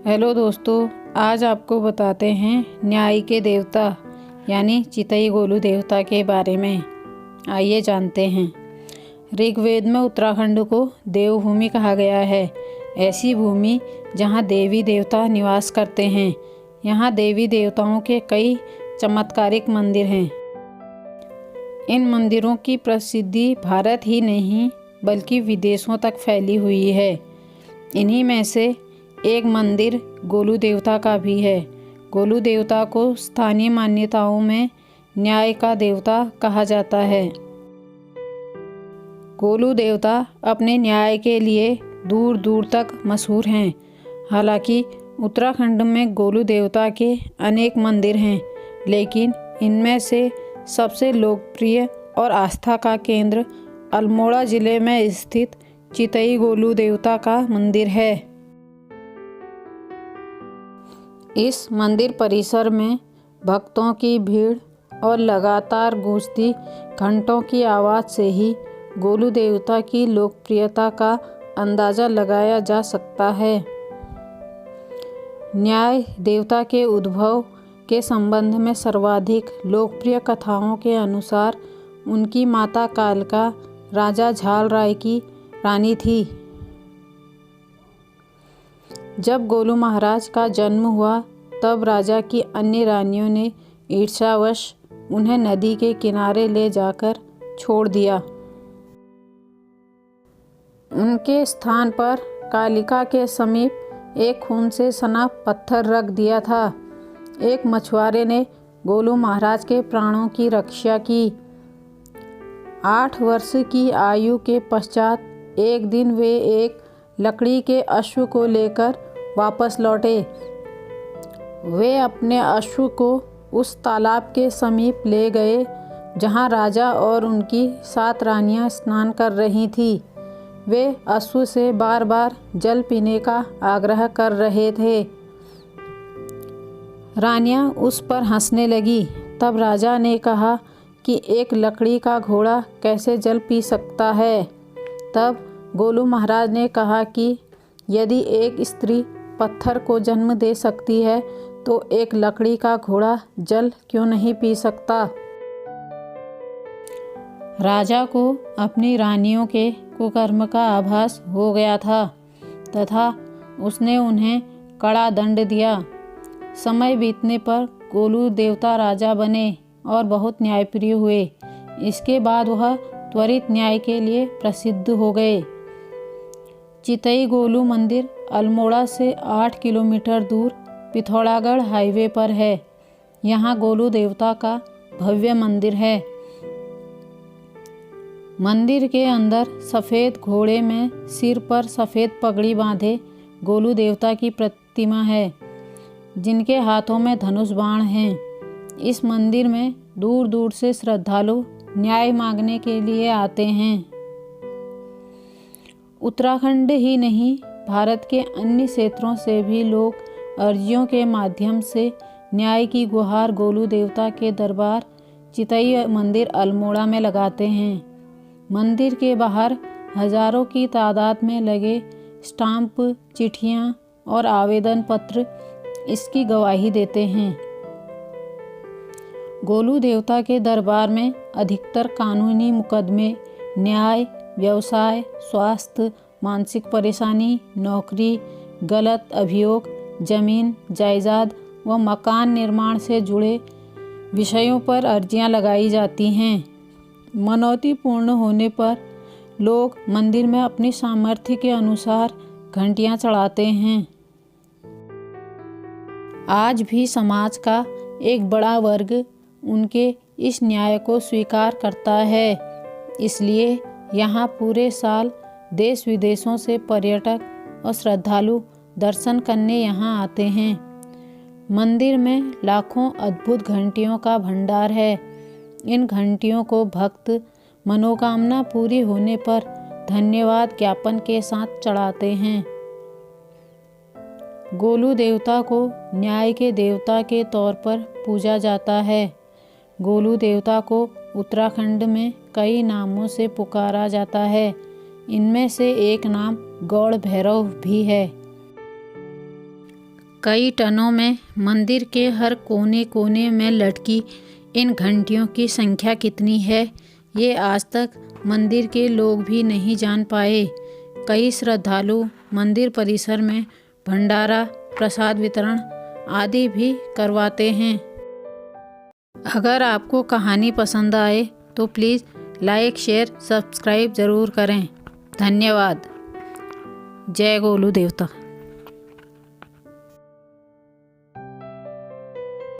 Hello दोस्तों, आज आपको बताते हैं न्याय के देवता यानी चितई गोलू देवता के बारे में। आइए जानते हैं। ऋग्वेद में उत्तराखंड को देवभूमि कहा गया है। ऐसी भूमि जहां देवी देवता निवास करते हैं। यहां देवी देवताओं के कई चमत्कारिक मंदिर हैं। इन मंदिरों की प्रसिद्धि भारत ही नहीं बल्कि विदेशों तक फैली हुई है। इन्हीं में से एक मंदिर गोलू देवता का भी है। गोलू देवता को स्थानीय मान्यताओं में न्याय का देवता कहा जाता है। गोलू देवता अपने न्याय के लिए दूर दूर तक मशहूर हैं। हालांकि उत्तराखंड में गोलू देवता के अनेक मंदिर हैं, लेकिन इनमें से सबसे लोकप्रिय और आस्था का केंद्र अल्मोड़ा जिले में स्थित चितई गोलू देवता का मंदिर है। इस मंदिर परिसर में भक्तों की भीड़ और लगातार गूंजती घंटों की आवाज़ से ही गोलू देवता की लोकप्रियता का अंदाज़ा लगाया जा सकता है। न्याय देवता के उद्भव के संबंध में सर्वाधिक लोकप्रिय कथाओं के अनुसार उनकी माता कालका राजा झाल राय की रानी थी। जब गोलू महाराज का जन्म हुआ तब राजा की अन्य रानियों ने ईर्ष्यावश उन्हें नदी के किनारे ले जाकर छोड़ दिया। उनके स्थान पर कालिका के समीप एक खून से सना पत्थर रख दिया था। एक मछुआरे ने गोलू महाराज के प्राणों की रक्षा की। 8 वर्ष की आयु के पश्चात एक दिन वे एक लकड़ी के अश्व को लेकर वापस लौटे। वे अपने अश्व को उस तालाब के समीप ले गए जहां राजा और उनकी 7 रानियां स्नान कर रही थीं। वे अश्व से बार बार जल पीने का आग्रह कर रहे थे। रानियां उस पर हंसने लगी। तब राजा ने कहा कि एक लकड़ी का घोड़ा कैसे जल पी सकता है। तब गोलू महाराज ने कहा कि यदि एक स्त्री पत्थर को जन्म दे सकती है तो एक लकड़ी का घोड़ा जल क्यों नहीं पी सकता। राजा को अपनी रानियों के कुकर्म का आभास हो गया था तथा उसने उन्हें कड़ा दंड दिया। समय बीतने पर गोलू देवता राजा बने और बहुत न्यायप्रिय हुए। इसके बाद वह त्वरित न्याय के लिए प्रसिद्ध हो गए। चितई गोलू मंदिर अल्मोड़ा से 8 किलोमीटर दूर पिथौरागढ़ हाईवे पर है। यहाँ गोलू देवता का भव्य मंदिर है। मंदिर के अंदर सफ़ेद घोड़े में सिर पर सफ़ेद पगड़ी बांधे गोलू देवता की प्रतिमा है, जिनके हाथों में धनुष बाण हैं। इस मंदिर में दूर दूर से श्रद्धालु न्याय मांगने के लिए आते हैं। उत्तराखंड ही नहीं, भारत के अन्य क्षेत्रों से भी लोग अर्जियों के माध्यम से न्याय की गुहार गोलू देवता के दरबार चितई मंदिर अल्मोड़ा में लगाते हैं। मंदिर के बाहर हजारों की तादाद में लगे स्टाम्प, चिट्ठियाँ और आवेदन पत्र इसकी गवाही देते हैं। गोलू देवता के दरबार में अधिकतर कानूनी मुकदमे, न्याय, व्यवसाय, स्वास्थ्य, मानसिक परेशानी, नौकरी, गलत अभियोग, जमीन, जायदाद व मकान निर्माण से जुड़े विषयों पर अर्जियां लगाई जाती हैं। मनौती पूर्ण होने पर लोग मंदिर में अपनी सामर्थ्य के अनुसार घंटियां चढ़ाते हैं। आज भी समाज का एक बड़ा वर्ग उनके इस न्याय को स्वीकार करता है। इसलिए यहाँ पूरे साल देश विदेशों से पर्यटक और श्रद्धालु दर्शन करने यहाँ आते हैं। मंदिर में लाखों अद्भुत घंटियों का भंडार है। इन घंटियों को भक्त मनोकामना पूरी होने पर धन्यवाद ज्ञापन के साथ चढ़ाते हैं। गोलू देवता को न्याय के देवता के तौर पर पूजा जाता है। गोलू देवता को उत्तराखंड में कई नामों से पुकारा जाता है। इनमें से एक नाम गौड़ भैरव भी है। कई टनों में मंदिर के हर कोने कोने में लटकी इन घंटियों की संख्या कितनी है, ये आज तक मंदिर के लोग भी नहीं जान पाए। कई श्रद्धालु मंदिर परिसर में भंडारा, प्रसाद वितरण आदि भी करवाते हैं। अगर आपको कहानी पसंद आए तो प्लीज़ लाइक, शेयर, सब्सक्राइब ज़रूर करें। धन्यवाद। जय गोलू देवता।